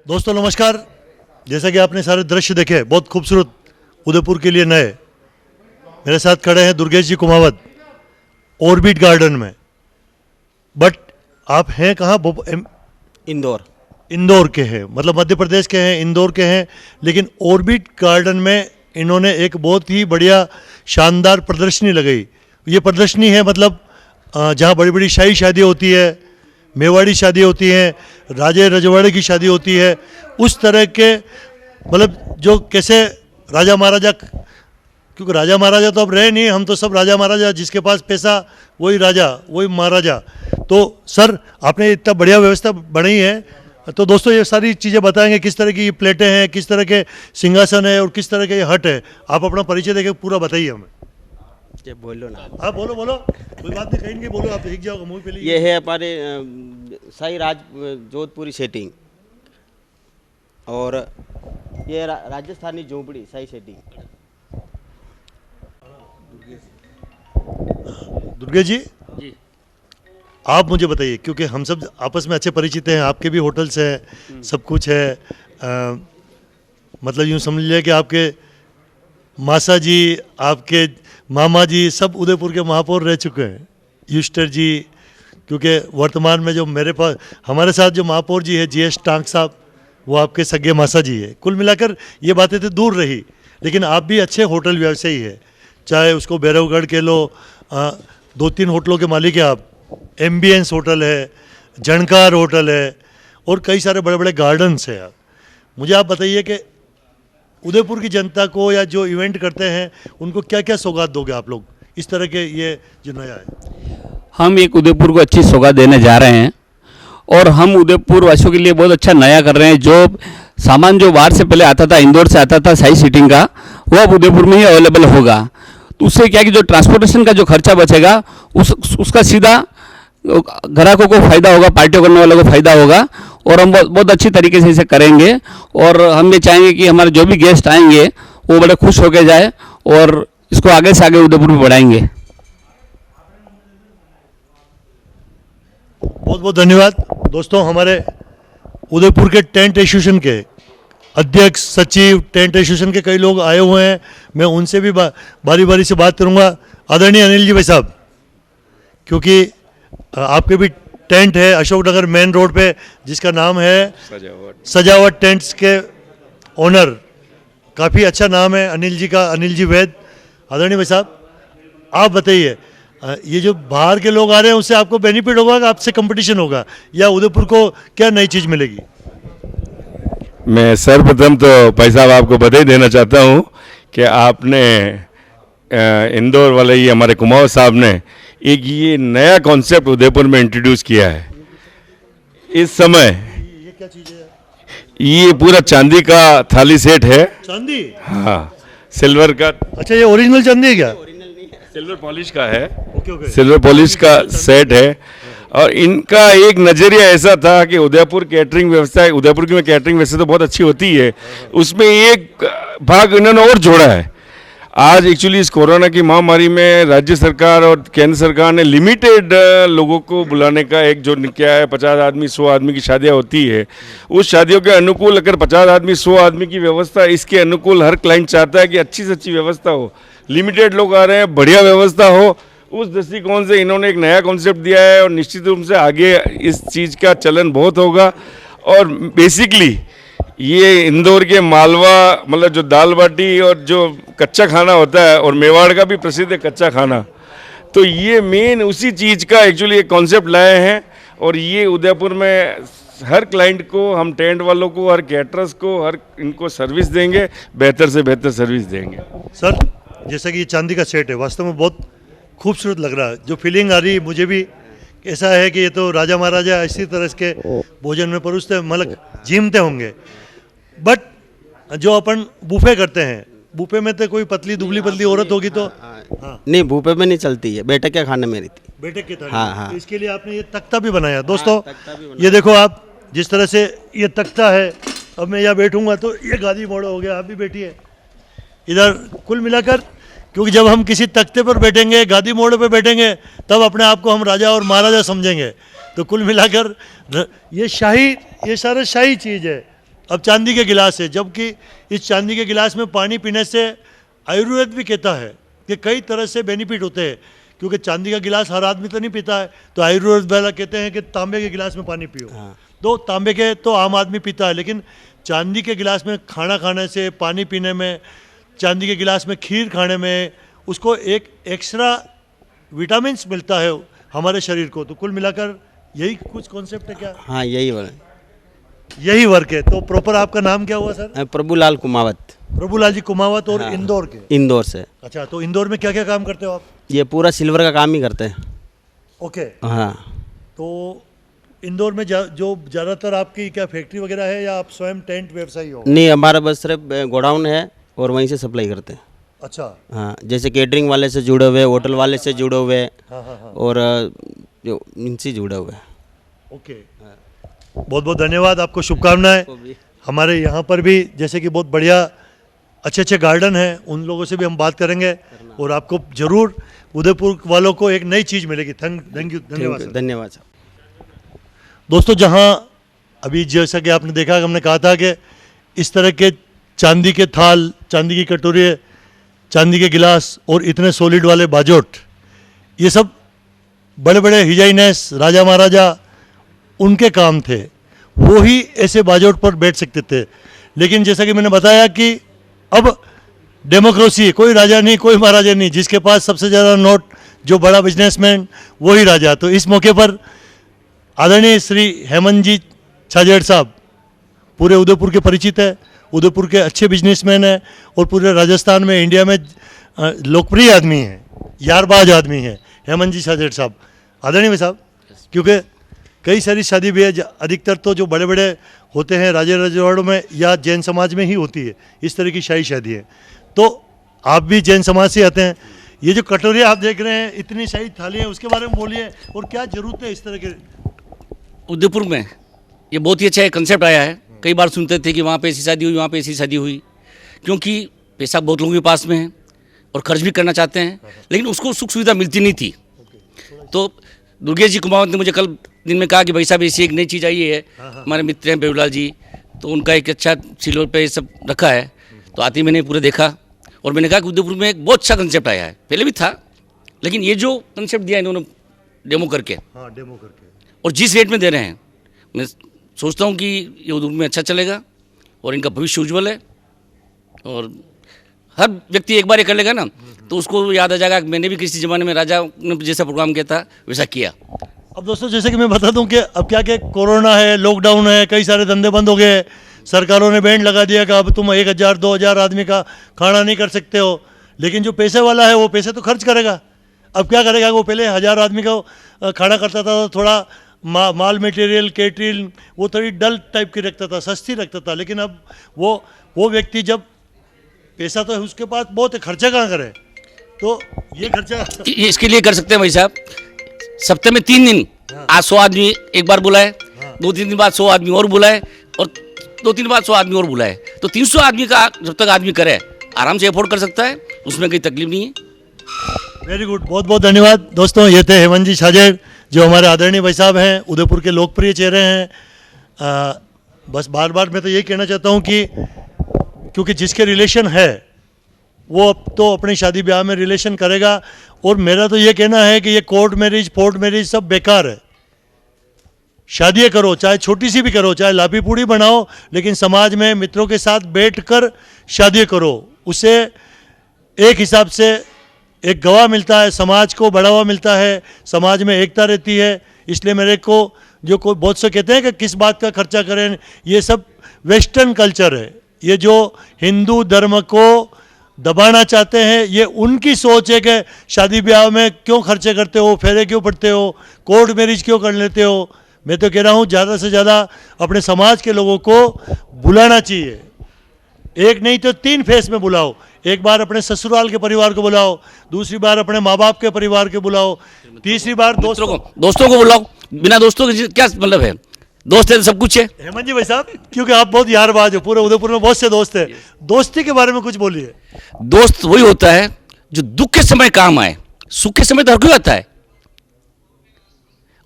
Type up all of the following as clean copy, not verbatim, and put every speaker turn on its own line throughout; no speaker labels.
दोस्तों नमस्कार। जैसा कि आपने सारे दृश्य देखे, बहुत खूबसूरत उदयपुर के लिए नए, मेरे साथ खड़े हैं दुर्गेश जी कुमावत ऑर्बिट गार्डन में। बट आप हैं कहाँ?
इंदौर।
इंदौर के हैं, मतलब मध्य प्रदेश के हैं, इंदौर के हैं। लेकिन ऑर्बिट गार्डन में इन्होंने एक बहुत ही बढ़िया शानदार प्रदर्शनी लगाई। ये प्रदर्शनी है मतलब जहाँ बड़ी बड़ी शाही शादियाँ होती है, मेवाड़ी शादी होती हैं, राजे रजवाड़े की शादी होती है, उस तरह के मतलब जो कैसे राजा महाराजा, क्योंकि राजा महाराजा तो अब रहे नहीं, हम तो सब राजा महाराजा, जिसके पास पैसा वही राजा वही महाराजा। तो सर आपने इतना बढ़िया व्यवस्था बनाई है, तो दोस्तों ये सारी चीज़ें बताएंगे, किस तरह की प्लेटें हैं, किस तरह के सिंहासन है और किस तरह के ये हट है। आप अपना परिचय देके पूरा बताइए हमें।
ये बोलो ना।
आप बोलो कोई बात नहीं, कहीं नहीं बोलो, आप सीख जाओगे मुँह पे लिए।
ये है हमारे साई राज जोधपुरी सेटिंग, और ये राजस्थानी झोंपड़ी साई सेटिंग।
दुर्गेश जी आप मुझे बताइए, क्योंकि हम सब आपस में अच्छे परिचित हैं, आपके भी होटल्स हैं, सब कुछ है। मतलब यूँ समझ लिया कि आपके मासा जी, आपके मामा जी सब उदयपुर के महापौर रह चुके हैं, युष्टर जी। क्योंकि वर्तमान में जो मेरे पास हमारे साथ जो महापौर जी है GS टांक साहब, वो आपके सगे मासा जी है। कुल मिलाकर ये बातें तो दूर रही, लेकिन आप भी अच्छे होटल व्यवसायी है, चाहे उसको भैरवगढ़ के लो, 2-3 होटलों के मालिक हैं आप। एम्बियंस होटल है, जणकार होटल है और कई सारे बड़े बड़े गार्डन्स हैं। आप मुझे आप बताइए कि उदयपुर की जनता को या जो इवेंट करते हैं उनको क्या क्या सौगात दोगे आप लोग इस तरह के, ये जो नया है?
हम एक उदयपुर को अच्छी सौगात देने जा रहे हैं और हम उदयपुर वासियों के लिए बहुत अच्छा नया कर रहे हैं। जो सामान जो बाहर से पहले आता था, इंदौर से आता था साई सीटिंग का, वो अब उदयपुर में ही अवेलेबल होगा। तो उससे क्या कि जो ट्रांसपोर्टेशन का जो खर्चा बचेगा उसका सीधा ग्राहकों को फ़ायदा होगा, पार्टियों करने वालों को फ़ायदा होगा। और हम बहुत अच्छी तरीके से इसे करेंगे और हम ये चाहेंगे कि हमारे जो भी गेस्ट आएंगे वो बड़े खुश होकर जाए और इसको आगे से आगे उदयपुर में बढ़ाएंगे।
बहुत बहुत धन्यवाद। दोस्तों हमारे उदयपुर के टेंट एसोसिएशन के अध्यक्ष, सचिव, टेंट एसोसिएशन के कई लोग आए हुए हैं, मैं उनसे भी बारी बारी से बात करूंगा। आदरणीय अनिल जी भाई साहब, क्योंकि आपके भी टेंट है अशोकनगर मेन रोड पे, जिसका नाम है सजावट टेंट्स के ओनर, काफ़ी अच्छा नाम है अनिल जी का, अनिल जी वैद। आदरणीय भाई साहब आप बताइए, ये जो बाहर के लोग आ रहे हैं उससे आपको बेनिफिट होगा कि आपसे कंपटीशन होगा, या उदयपुर को क्या नई चीज़ मिलेगी?
मैं सर्वप्रथम तो भाई साहब आपको बधाई देना चाहता हूँ कि आपने इंदौर वाले ये हमारे कुमावत साहब ने एक ये नया कॉन्सेप्ट उदयपुर में इंट्रोड्यूस किया है। इस समय
ये क्या चीज़ है?
ये पूरा चांदी का थाली सेट है।
चांदी?
हाँ, सिल्वर का।
अच्छा, ये ओरिजिनल चांदी है क्या?
सिल्वर पॉलिश का है।
ओके।
सिल्वर पॉलिश का सेट है। और इनका एक नज़रिया ऐसा था कि उदयपुर कैटरिंग व्यवस्था, उदयपुर की में कैटरिंग वैसे तो बहुत अच्छी होती है, उसमें एक भाग इन्होंने और जोड़ा है। आज एक्चुअली इस कोरोना की महामारी में राज्य सरकार और केंद्र सरकार ने लिमिटेड लोगों को बुलाने का एक जो क्या है, 50 आदमी 100 आदमी की शादियाँ होती है, उस शादियों के अनुकूल अगर 50 आदमी 100 आदमी की व्यवस्था, इसके अनुकूल हर क्लाइंट चाहता है कि अच्छी से अच्छी व्यवस्था हो, लिमिटेड लोग आ रहे हैं, बढ़िया व्यवस्था हो। उस दृष्टिकोण से इन्होंने एक नया कॉन्सेप्ट दिया है और निश्चित रूप से आगे इस चीज़ का चलन बहुत होगा। और बेसिकली ये इंदौर के मालवा, मतलब जो दाल बाटी और जो कच्चा खाना होता है, और मेवाड़ का भी प्रसिद्ध है कच्चा खाना, तो ये मेन उसी चीज़ का एक्चुअली एक कॉन्सेप्ट लाए हैं। और ये उदयपुर में हर क्लाइंट को, हम टेंट वालों को, हर कैटरर्स को, हर इनको सर्विस देंगे, बेहतर से बेहतर सर्विस देंगे।
सर जैसा कि ये चांदी का सेट है, वास्तव में बहुत खूबसूरत लग रहा है। जो फीलिंग आ रही है मुझे भी ऐसा है कि ये तो राजा महाराजा इसी तरह के भोजन में परोसते, मतलब जीमते होंगे। बट जो अपन बुफे करते हैं, बुफे में तो कोई पतली दुबली पतली औरत होगी तो हाँ।
नहीं, बुफे में नहीं चलती है, बैठक क्या खाने में रहती।
बैठक के थाली।
हाँ।
तो इसके लिए आपने ये तख्ता भी बनाया। दोस्तों ये देखो आप, जिस तरह से ये तख्ता है, अब मैं यहाँ बैठूंगा तो ये गादी मोड़ हो गया, आप भी बैठिए इधर। कुल मिलाकर क्योंकि जब हम किसी तख्ते पर बैठेंगे, गादी मोड़ पर बैठेंगे, तब अपने आप को हम राजा और महाराजा समझेंगे। तो कुल मिलाकर ये सारा शाही चीज़ है। अब चांदी के गिलास है, जबकि इस चांदी के गिलास में पानी पीने से आयुर्वेद भी कहता है कि कई तरह से बेनिफिट होते हैं, क्योंकि चांदी का गिलास हर आदमी तो नहीं पीता है, तो आयुर्वेद वाला कहते हैं कि तांबे के गिलास में पानी पियो। तो तांबे के तो आम आदमी पीता है, लेकिन चांदी के गिलास में खाना खाने से, पानी पीने में, चांदी के गिलास में खीर खाने में उसको एक एक्स्ट्रा विटामिन्स मिलता है हमारे शरीर को। तो कुल मिलाकर यही कुछ कॉन्सेप्ट है क्या?
हाँ यही वाला।
यही वर्क है। तो प्रॉपर आपका नाम क्या हुआ सर?
प्रभुलाल कुमावत,
प्रभुलाल जी कुमावत, और इंदौर के?
इंदौर से।
अच्छा, तो इंदौर में क्या क्या काम करते हो आप?
ये पूरा सिल्वर का काम ही करते हैं।
ओके।
हाँ
तो इंदौर में जो ज़्यादातर आपकी क्या फैक्ट्री वगैरह है, या आप स्वयं टेंट व्यवसायी हो?
नहीं, हमारा बस सिर्फ गोडाउन है और वहीं से सप्लाई करते हैं।
अच्छा।
हाँ, जैसे केटरिंग वाले से जुड़े हुए, होटल वाले से जुड़े हुए,
हाँ।
और जो इनसे जुड़े हुए।
ओके, बहुत बहुत धन्यवाद, आपको शुभकामनाएं। हमारे यहाँ पर भी जैसे कि बहुत बढ़िया अच्छे अच्छे गार्डन हैं, उन लोगों से भी हम बात करेंगे और आपको ज़रूर उदयपुर वालों को एक नई चीज़ मिलेगी। थैंक यू, धन्यवाद सर।
धन्यवाद सर।
दोस्तों, जहाँ अभी जैसा कि आपने देखा, हमने कहा था कि इस तरह के चांदी के थाल, चांदी की कटोरी, चांदी के गिलास और इतने सॉलिड वाले बाजोट, ये सब बड़े बड़े हिजाइनेस राजा महाराजा उनके काम थे, वो ही ऐसे बाजोट पर बैठ सकते थे। लेकिन जैसा कि मैंने बताया कि अब डेमोक्रेसी, कोई राजा नहीं, कोई महाराजा नहीं, जिसके पास सबसे ज़्यादा नोट, जो बड़ा बिजनेसमैन, वही राजा। तो इस मौके पर आदरणीय श्री हेमंत जी छाजेड़ साहब पूरे उदयपुर के परिचित है, उदयपुर के अच्छे बिजनेसमैन हैं और पूरे राजस्थान में, इंडिया में लोकप्रिय आदमी हैं, यारबाज आदमी हैं हेमंत जी छाजेड़ साहब। आदरणीय भाई साहब, क्योंकि कई सारी शादी भी है, अधिकतर तो जो बड़े बड़े होते हैं राजे रजवाड़ों में या जैन समाज में ही होती है इस तरह की शाही शादी है। तो आप भी जैन समाज से आते हैं, ये जो कटोरियाँ आप देख रहे हैं, इतनी शाही थाली है, उसके बारे में बोलिए, और क्या जरूरत है इस तरह के?
उदयपुर में ये बहुत ही अच्छा कंसेप्ट आया है। कई बार सुनते थे कि वहाँ पे ऐसी शादी हुई, वहाँ पे ऐसी शादी हुई, क्योंकि पैसा बहुत लोगों के पास में है और खर्च भी करना चाहते हैं, लेकिन उसको सुख सुविधा मिलती नहीं थी। तो दुर्गेश जी कुमावत ने मुझे कल दिन में कहा कि भाई साहब ऐसी एक नई चीज़ आई है, हमारे मित्र हैं प्रभुलाल जी, तो उनका एक अच्छा सिल्वर पे ये सब रखा है। तो आते ही मैंने पूरा देखा और मैंने कहा कि उदयपुर में एक बहुत अच्छा कंसेप्ट आया है, पहले भी था, लेकिन ये जो कंसेप्ट दिया इन्होंने डेमो करके,
हाँ, डेमो करके,
और जिस रेट में दे रहे हैं, मैं सोचता हूँ कि ये उदयपुर में अच्छा चलेगा और इनका भविष्य उज्ज्वल है। और हर व्यक्ति एक बार ये कर लेगा ना, तो उसको याद आ जाएगा कि मैंने भी किसी ज़माने में राजा ने जैसा प्रोग्राम किया था वैसा किया।
अब दोस्तों, जैसे कि मैं बता दूं कि अब क्या क्या कोरोना है, लॉकडाउन है, कई सारे धंधे बंद हो गए, सरकारों ने बैंड लगा दिया कि अब तुम 1000 2000 आदमी का खाना नहीं कर सकते हो। लेकिन जो पैसे वाला है वो पैसे तो खर्च करेगा। अब क्या करेगा, वो पहले 1000 आदमी का खाना करता था, तो थोड़ा माल मटेरियल, कैटरिंग वो थोड़ी डल टाइप की रखता था, सस्ती रखता था। लेकिन अब वो व्यक्ति, जब पैसा तो है उसके पास बहुत है, खर्चा कहाँ करे, तो ये खर्चा
ये इसके लिए कर सकते हैं भाई साहब, सप्ताह में 3 दिन, आज 100 आदमी एक बार बुलाए, 2-3 दिन बाद 100 आदमी और बुलाए, और 2-3 बाद 100 आदमी और बुलाए, तो 300 आदमी का जब तक आदमी करे आराम से अफोर्ड कर सकता है, उसमें कोई तकलीफ नहीं है।
वेरी गुड, बहुत बहुत धन्यवाद दोस्तों। ये थे हेमंत जी छाजेड़, जो हमारे आदरणीय भाई साहब हैं, उदयपुर के लोकप्रिय चेहरे हैं। बस बार बार मैं तो यही कहना चाहता हूँ कि क्योंकि जिसके रिलेशन है वो अब तो अपनी शादी ब्याह में रिलेशन करेगा, और मेरा तो ये कहना है कि ये कोर्ट मैरिज, फोर्ट मैरिज सब बेकार है। शादियाँ करो, चाहे छोटी सी भी करो, चाहे लापी पूड़ी बनाओ, लेकिन समाज में मित्रों के साथ बैठकर शादियाँ करो। उससे एक हिसाब से एक गवाह मिलता है, समाज को बढ़ावा मिलता है, समाज में एकता रहती है। इसलिए मेरे को जो कोई बहुत से कहते हैं कि किस बात का खर्चा करें, ये सब वेस्टर्न कल्चर है। ये जो हिंदू धर्म को दबाना चाहते हैं, ये उनकी सोच है कि शादी ब्याह में क्यों खर्चे करते हो, फेरे क्यों पड़ते हो, कोर्ट मैरिज क्यों कर लेते हो। मैं तो कह रहा हूँ ज़्यादा से ज़्यादा अपने समाज के लोगों को बुलाना चाहिए। एक नहीं तो 3 फेस में बुलाओ। एक बार अपने ससुराल के परिवार को बुलाओ, दूसरी बार अपने माँ बाप के परिवार के बुलाओ, तीसरी बार
दोस्तों को बुलाओ। बिना दोस्तों के क्या मतलब है, दोस्त है तो सब कुछ है।
हेमंत जी भाई साहब, क्योंकि आप बहुत यारबाज हो, पूरे उदयपुर में बहुत से दोस्त हैं, दोस्ती के बारे में कुछ बोलिए।
दोस्त वही होता है जो दुख के समय काम आए, सुख के समय तो हर कोई आता है।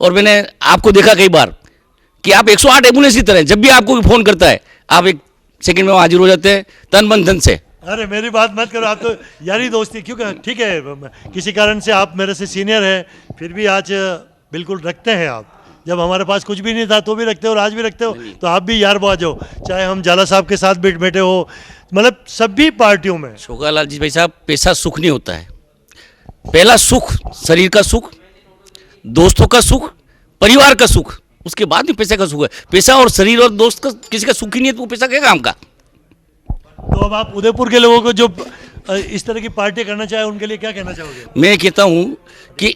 और मैंने आपको देखा कई बार कि आप 108 एम्बुलेंस की तरह, जब भी आपको फोन करता है आप एक सेकंड में वहाँ हाजिर हो जाते हैं तन मन धन से।
अरे मेरी बात मत करो, आप तो यारी दोस्ती, क्योंकि ठीक है किसी कारण से आप मेरे से सीनियर हैं, फिर भी आज बिल्कुल रखते हैं आप। जब हमारे पास कुछ भी नहीं था तो भी रखते हो और आज भी रखते हो, तो आप भी यार बाज हो, चाहे हम जाला साहब के साथ बैठे हो, मतलब सभी पार्टियों में।
शोकालाल जी भाई साहब, पैसा सुख नहीं होता है। पहला सुख शरीर का सुख, दोस्तों का सुख, परिवार का सुख, उसके बाद में पैसे का सुख है। पैसा और शरीर और दोस्त का किसी का सुख ही नहीं है तो वो पैसा क्या काम का।
तो अब आप उदयपुर के लोगों को जो इस तरह की पार्टी करना चाहे उनके लिए क्या कहना चाहोगे?
मैं कहता हूँ कि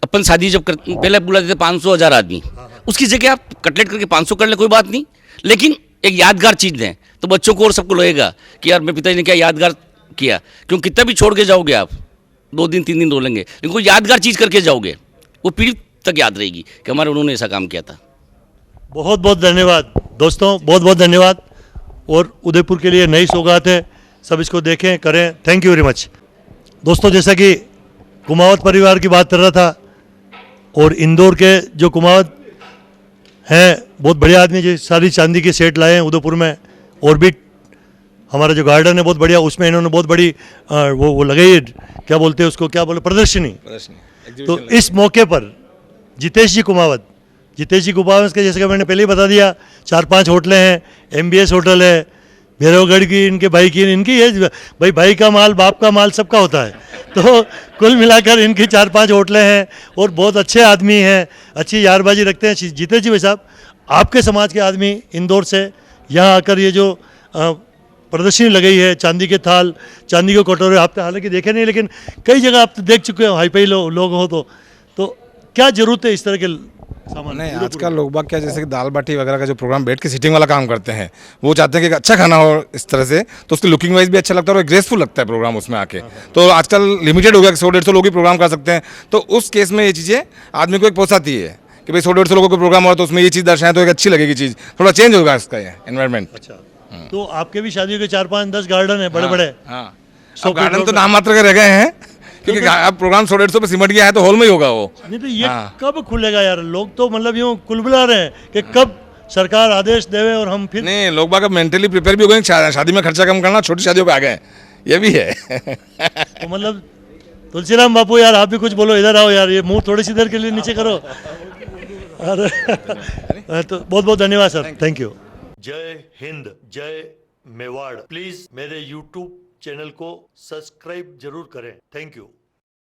अपन शादी जब पहले बुलाते थे 500,000 आदमी, उसकी जगह आप कटलेट करके 500 कर ले, कोई बात नहीं, लेकिन एक यादगार चीज़ दें तो बच्चों को और सबको लगेगा कि यार मेरे पिताजी ने क्या यादगार किया। क्यों कितना भी छोड़ के जाओगे आप, 2 दिन 3 दिन रोलेंगे, लेकिन कोई यादगार चीज़ करके जाओगे, वो पीढ़ी तक याद रहेगी कि हमारे उन्होंने ऐसा काम किया था।
बहुत बहुत धन्यवाद दोस्तों, बहुत बहुत धन्यवाद। और उदयपुर के लिए नई सौगात है, सब इसको देखें करें। थैंक यू वेरी मच दोस्तों। जैसा कि कुमावत परिवार की बात कर रहा था, और इंदौर के जो कुमावत हैं बहुत बढ़िया आदमी, जो सारी चांदी के सेट लाए हैं उदयपुर में। ऑर्बिट हमारा जो गार्डन है बहुत बढ़िया, उसमें इन्होंने बहुत बड़ी वो लगाई है, क्या बोलते हैं उसको, क्या बोले, प्रदर्शनी। तो इस मौके पर जितेश जी कुमावत के, जैसे कि मैंने पहले ही बता दिया, 4-5 होटलें हैं, MBS होटल है, भैरवगढ़ की इनके भाई की, इनकी है भाई, भाई का माल बाप का माल सबका होता है। तो कुल मिलाकर इनकी 4-5 होटलें हैं और बहुत अच्छे आदमी हैं, अच्छी यारबाजी रखते हैं। जितेश जी भाई साहब, आपके समाज के आदमी इंदौर से यहाँ आकर ये जो प्रदर्शनी लगाई है, चांदी के थाल, चांदी के कटोरे, आप तो हालांकि देखे नहीं, लेकिन कई जगह आप तो देख चुके हो, हाई फाई लोग हो, तो क्या जरूरत है इस तरह के सामान?
नहीं, आजकल लोग बाग क्या, जैसे कि दाल बाटी वगैरह का जो प्रोग्राम बैठ के सीटिंग वाला काम करते हैं, वो चाहते हैं कि अच्छा खाना हो इस तरह से, तो उसकी लुकिंग वाइज भी अच्छा लगता है और ग्रेसफुल लगता है प्रोग्राम उसमें आके। तो आजकल लिमिटेड हो गया कि 100-150 लोग ही प्रोग्राम कर सकते हैं, तो उस केस में ये चीज़ें आदमी को एक पोसाती है कि भाई 100-150 लोगों का प्रोग्राम हो तो उसमें ये चीज़ दर्शाएं तो एक अच्छी लगेगी चीज़, थोड़ा चेंज होगा इसका ये एनवायरमेंट।
अच्छा, तो आपके भी शादियों के 4-5-10 गार्डन है बड़े बड़े।
हाँ, अब गार्डन तो नाम मात्र के रह गए हैं, क्योंकि अब प्रोग्राम 100-150 पे सिमट गया है तो हॉल में ही होगा वो।
नहीं तो ये कब खुलेगा यार? लोग तो मतलब यूँ कुलबुला रहे हैं कि कब सरकार आदेश देवे और हम फिर।
नहीं, लोग बाग अब मेंटली प्रिपेयर भी हो गए, शादी में खर्चा कम करना, छोटी शादियों पे आ गए, ये भी है।
तो मतलब तुलसीराम बापू यार, आप भी कुछ बोलो, इधर आओ यार, ये मुंह थोड़ी सी देर के लिए नीचे करो। अरे तो बहुत बहुत धन्यवाद सर, थैंक यू। जय हिंद, जय मेवाड़। प्लीज मेरे YouTube चैनल को सब्सक्राइब जरूर करें। Thank you.